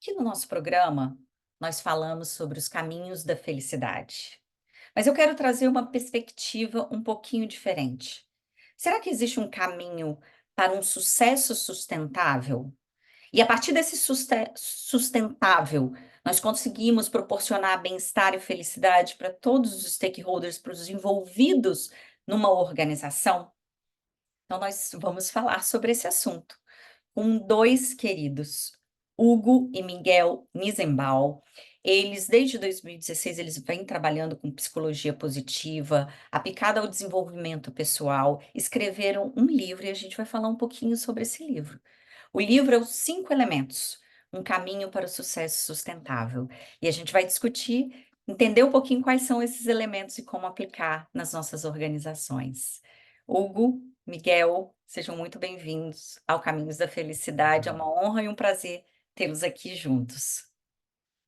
Aqui no nosso programa, nós falamos sobre os caminhos da felicidade. Mas eu quero trazer uma perspectiva um pouquinho diferente. Será que existe um caminho para um sucesso sustentável? E a partir desse sustentável, nós conseguimos proporcionar bem-estar e felicidade para todos os stakeholders, para os envolvidos numa organização? Então, nós vamos falar sobre esse assunto com dois queridos, Hugo e Miguel Nizenbaum. Eles, desde 2016, eles vêm trabalhando com psicologia positiva, aplicada ao desenvolvimento pessoal, escreveram um livro e a gente vai falar um pouquinho sobre esse livro. O livro é Os Cinco Elementos, um caminho para o sucesso sustentável. E a gente vai discutir, entender um pouquinho quais são esses elementos e como aplicar nas nossas organizações. Hugo, Miguel, sejam muito bem-vindos ao Caminhos da Felicidade. É uma honra e um prazer tê-los aqui juntos.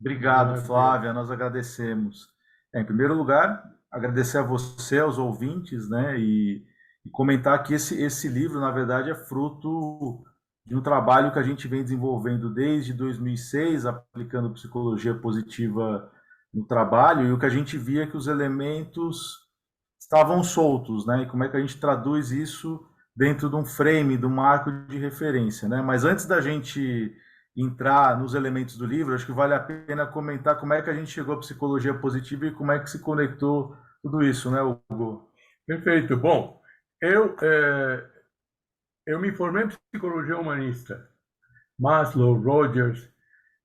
Obrigado, Flávia, nós agradecemos. Em primeiro lugar, agradecer a você, aos ouvintes, né, e comentar que esse livro, na verdade, é fruto de um trabalho que a gente vem desenvolvendo desde 2006, aplicando psicologia positiva no trabalho, e o que a gente via é que os elementos estavam soltos, né, e como é que a gente traduz isso dentro de um frame, de um marco de referência, né? Mas antes da gente entrar nos elementos do livro, acho que vale a pena comentar como é que a gente chegou à psicologia positiva e como é que se conectou tudo isso, né, Hugo? Perfeito. Bom, eu me formei em psicologia humanista, Maslow, Rogers,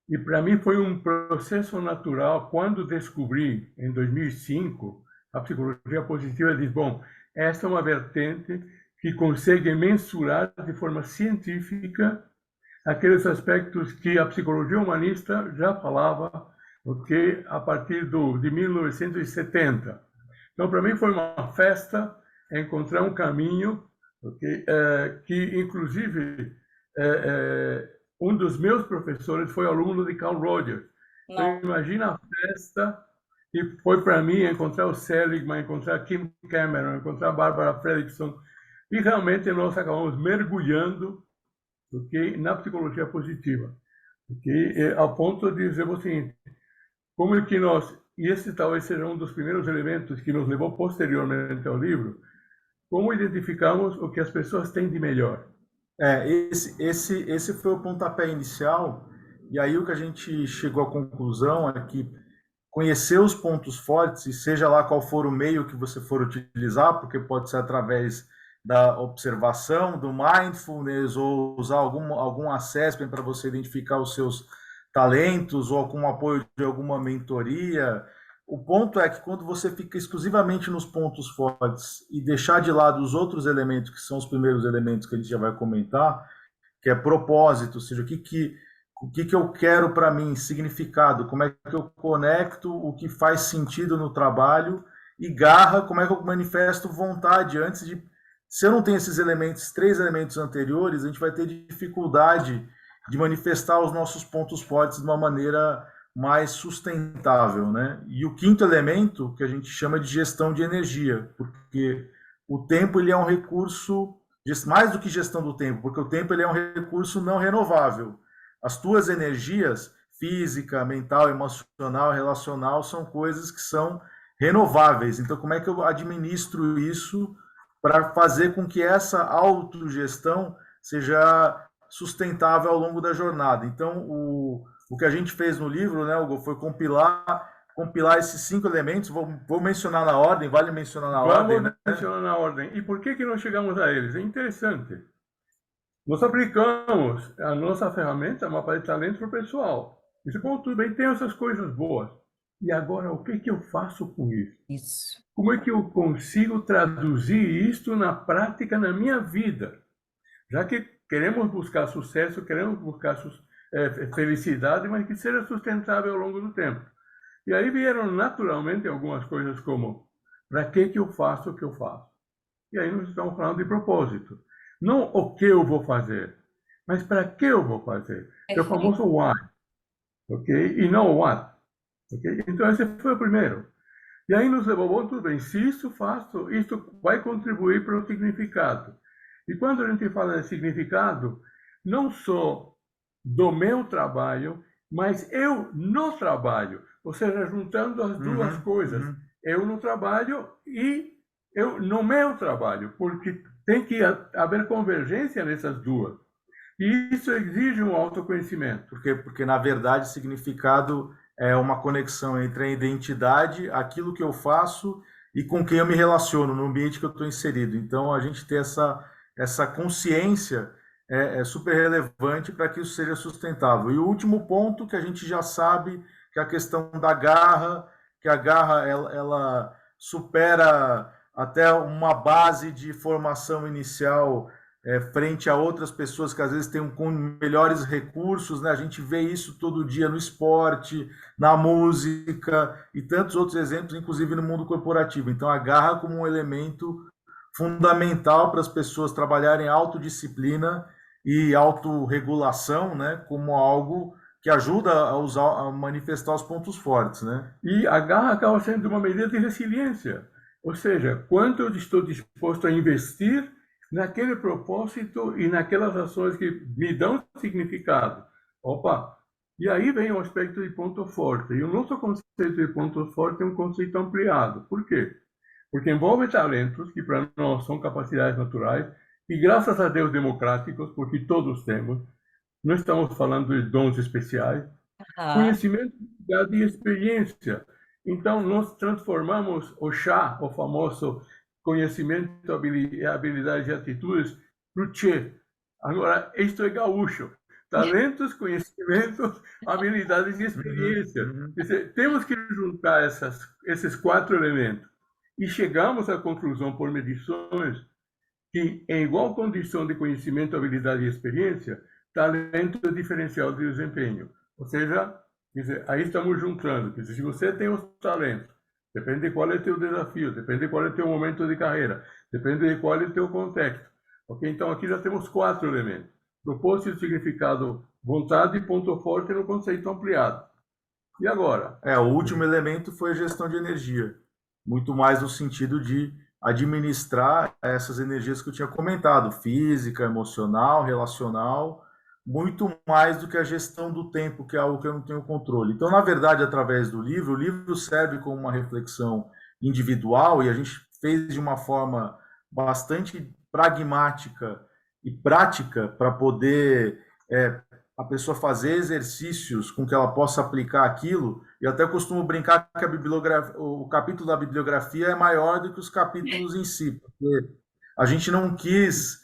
e para mim foi um processo natural quando descobri, em 2005, a psicologia positiva. Diz, bom, esta é uma vertente que consegue mensurar de forma científica aqueles aspectos que a psicologia humanista já falava, porque a partir de 1970. Então, para mim foi uma festa encontrar um caminho, okay, que inclusive um dos meus professores foi aluno de Carl Rogers. Então, Não, imagina a festa que foi para mim encontrar o Seligman, encontrar Kim Cameron, encontrar Barbara Fredrickson, e realmente nós acabamos mergulhando, okay, na psicologia positiva, okay, ao ponto de dizer o seguinte: como é que nós, e esse talvez seja um dos primeiros elementos que nos levou posteriormente ao livro, como identificamos o que as pessoas têm de melhor. Esse foi o pontapé inicial, e aí o que a gente chegou à conclusão é que conhecer os pontos fortes, e seja lá qual for o meio que você for utilizar, porque pode ser através da observação, do mindfulness, ou usar algum assessment para você identificar os seus talentos, ou com o apoio de alguma mentoria. O ponto é que quando você fica exclusivamente nos pontos fortes e deixar de lado os outros elementos, que são os primeiros elementos que a gente já vai comentar, que é propósito, ou seja, o que eu quero para mim, significado, como é que eu conecto o que faz sentido no trabalho, e garra, como é que eu manifesto vontade antes de... Se eu não tenho esses elementos, três elementos anteriores, a gente vai ter dificuldade de manifestar os nossos pontos fortes de uma maneira mais sustentável, né? E o quinto elemento, que a gente chama de gestão de energia, porque o tempo ele é um recurso, mais do que gestão do tempo, porque o tempo ele é um recurso não renovável. As tuas energias, física, mental, emocional, relacional, são coisas que são renováveis. Então, como é que eu administro isso para fazer com que essa autogestão seja sustentável ao longo da jornada? Então, o que a gente fez no livro, né, Hugo, foi compilar esses cinco elementos. Vou mencionar na ordem, vale mencionar na ordem, Vamos né? mencionar na ordem. E por que nós chegamos a eles? É interessante. Nós aplicamos a nossa ferramenta, mapa de talentos, para o pessoal. Isso, bom, tudo bem, tem essas coisas boas. E agora, o que eu faço com isso? isso. Como é que eu consigo traduzir isto na prática, na minha vida? Já que queremos buscar sucesso, queremos buscar felicidade, mas que seja sustentável ao longo do tempo. E aí vieram naturalmente algumas coisas como: para que eu faço o que eu faço? E aí nós estamos falando de propósito. Não o que eu vou fazer, mas para que eu vou fazer. É o Perfeito. famoso why, ok? E não o what, ok? Então esse foi o primeiro. E aí nos levou, bom, tudo bem, se isso faço, isso vai contribuir para o significado. E quando a gente fala de significado, não só do meu trabalho mas eu no trabalho, ou seja, juntando as duas coisas, eu no trabalho e eu no meu trabalho, porque tem que haver convergência nessas duas. E isso exige um autoconhecimento. Porque na verdade, significado é uma conexão entre a identidade, aquilo que eu faço e com quem eu me relaciono, no ambiente que eu estou inserido. Então, a gente ter essa consciência é super relevante para que isso seja sustentável. E o último ponto que a gente já sabe, que é a questão da garra, que a garra ela supera até uma base de formação inicial frente a outras pessoas que às vezes têm com melhores recursos, né? A gente vê isso todo dia no esporte, na música e tantos outros exemplos, inclusive no mundo corporativo. Então, a garra como um elemento fundamental para as pessoas trabalharem autodisciplina e autorregulação, né? Como algo que ajuda a manifestar os pontos fortes, né? E a garra acaba sendo uma medida de resiliência. Ou seja, quanto eu estou disposto a investir naquele propósito e naquelas ações que me dão significado. Opa! E aí vem o aspecto de ponto forte. E o nosso conceito de ponto forte é um conceito ampliado. Por quê? Porque envolve talentos que para nós são capacidades naturais e, graças a Deus, democráticos, porque todos temos. Não estamos falando de dons especiais. Conhecimento, habilidade e experiência. Então, nós transformamos o chá, o famoso conhecimento, habilidades e atitudes, para o Tchê. Agora, isto é gaúcho. Talentos, conhecimentos, habilidades e experiência. Quer dizer, temos que juntar esses 4 elementos. E chegamos à conclusão, por medições, que em igual condição de conhecimento, habilidade e experiência, talento é diferencial de desempenho. Ou seja, quer dizer, aí estamos juntando. Quer dizer, se você tem os talentos, depende de qual é o teu desafio, depende de qual é o teu momento de carreira, depende de qual é o teu contexto. Ok? Então, aqui já temos 4 elementos. Propósito, significado, vontade e ponto forte no conceito ampliado. E agora? O último elemento foi a gestão de energia. Muito mais no sentido de administrar essas energias que eu tinha comentado, física, emocional, relacional, muito mais do que a gestão do tempo, que é algo que eu não tenho controle. Então, na verdade, através do livro, o livro serve como uma reflexão individual e a gente fez de uma forma bastante pragmática e prática para poder a pessoa fazer exercícios com que ela possa aplicar aquilo. Eu até costumo brincar que o capítulo da bibliografia é maior do que os capítulos em si, porque a gente não quis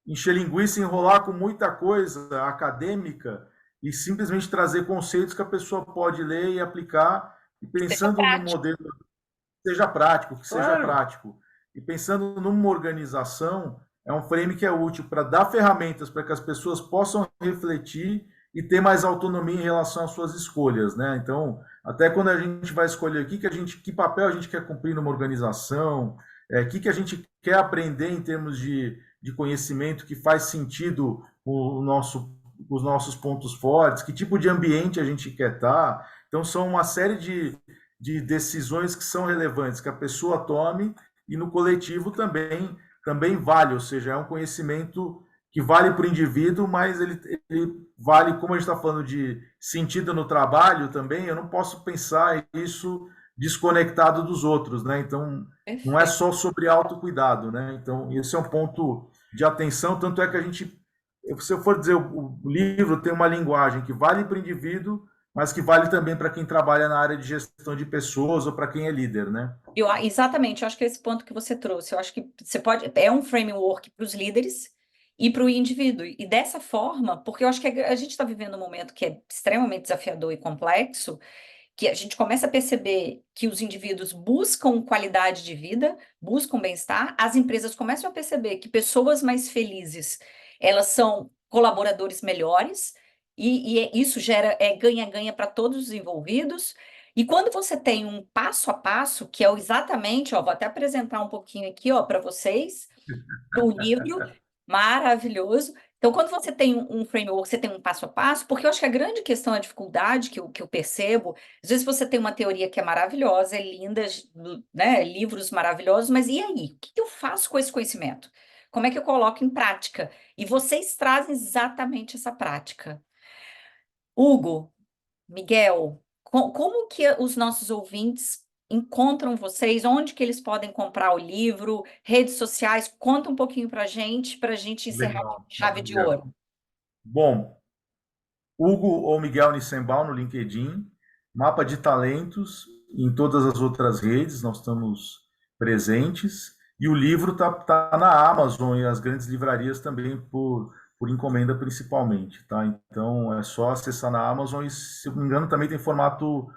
encher linguiça, enrolar com muita coisa acadêmica e simplesmente trazer conceitos que a pessoa pode ler e aplicar, e pensando no modelo seja prático, que seja prático. E pensando numa organização, é um frame que é útil para dar ferramentas para que as pessoas possam refletir e ter mais autonomia em relação às suas escolhas, né? Então, até quando a gente vai escolher aqui que papel a gente quer cumprir numa organização, que a gente quer aprender em termos de conhecimento que faz sentido os nossos pontos fortes, que tipo de ambiente a gente quer estar. Então, são uma série de decisões que são relevantes, que a pessoa tome, e no coletivo também vale, ou seja, é um conhecimento que vale para o indivíduo, mas ele vale, como a gente está falando de sentido no trabalho também, eu não posso pensar isso desconectado dos outros, né? Então, não é só sobre autocuidado, né? Então, esse é um ponto de atenção, tanto é que a gente, se eu for dizer, o livro tem uma linguagem que vale para o indivíduo, mas que vale também para quem trabalha na área de gestão de pessoas ou para quem é líder, né? Exatamente, eu acho que é esse ponto que você trouxe, eu acho que é um framework para os líderes e para o indivíduo, e dessa forma, porque eu acho que a gente está vivendo um momento que é extremamente desafiador e complexo, que a gente começa a perceber que os indivíduos buscam qualidade de vida, buscam bem-estar, as empresas começam a perceber que pessoas mais felizes, elas são colaboradores melhores, e isso gera ganha-ganha para todos os envolvidos. E quando você tem um passo a passo, que é exatamente, vou até apresentar um pouquinho aqui, para vocês, o livro maravilhoso. Então, quando você tem um framework, você tem um passo a passo, porque eu acho que a grande questão, a dificuldade que eu percebo, às vezes você tem uma teoria que é maravilhosa, é linda, né, livros maravilhosos, mas e aí? O que eu faço com esse conhecimento? Como é que eu coloco em prática? E vocês trazem exatamente essa prática. Hugo, Miguel, como que os nossos ouvintes encontram vocês? Onde que eles podem comprar o livro? Redes sociais? Conta um pouquinho para a gente encerrar com Legal, chave de maravilha. ouro. Bom, Hugo ou Miguel Nissenbaum no LinkedIn, mapa de talentos em todas as outras redes, nós estamos presentes. E o livro tá na Amazon e as grandes livrarias também por encomenda principalmente, tá? Então é só acessar na Amazon e, se eu não me engano, também tem formato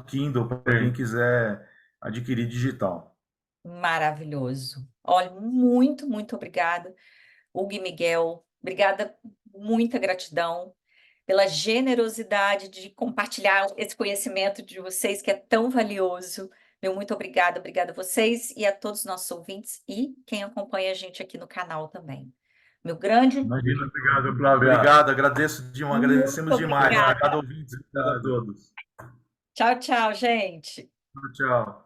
Kindle para quem Sim. quiser adquirir digital. Maravilhoso. Olha, muito, muito obrigada, Hugo e Miguel. Obrigada, muita gratidão pela generosidade de compartilhar esse conhecimento de vocês, que é tão valioso. Meu muito obrigada, obrigada a vocês e a todos os nossos ouvintes e quem acompanha a gente aqui no canal também. Meu grande Imagina. Obrigado, Flávia. Obrigado, muito agradecemos demais. obrigada. Obrigado, ouvintes. Obrigado a todos. Tchau, tchau, gente. Tchau, tchau.